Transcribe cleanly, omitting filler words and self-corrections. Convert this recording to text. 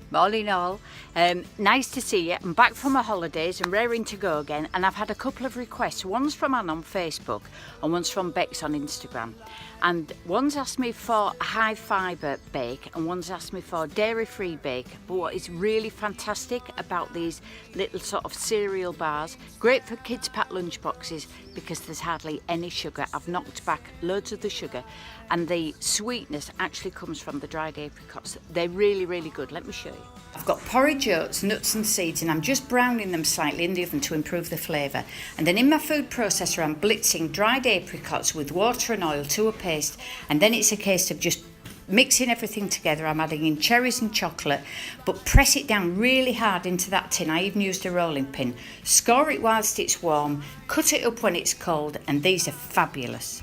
Morning all. Nice to see you. I'm back from my holidays and raring to go again, and I've had a couple of requests. One's from Anne on Facebook and one's from Bex on Instagram. And one's asked me for a high fibre bake and one's asked me for a dairy-free bake. But what is really fantastic about these little sort of cereal bars, great for kids' packed lunch boxes because there's hardly any sugar. I've knocked back loads of the sugar and the sweetness actually comes from the dried apricots. They're really, really good. Let me show you. I've got porridge oats, nuts and seeds, and I'm just browning them slightly in the oven to improve the flavour. And then in my food processor I'm blitzing dried apricots with water and oil to a paste, and then it's a case of just mixing everything together. I'm adding in cherries and chocolate, but press it down really hard into that tin. I even used a rolling pin. Score it whilst it's warm, cut it up when it's cold, and these are fabulous.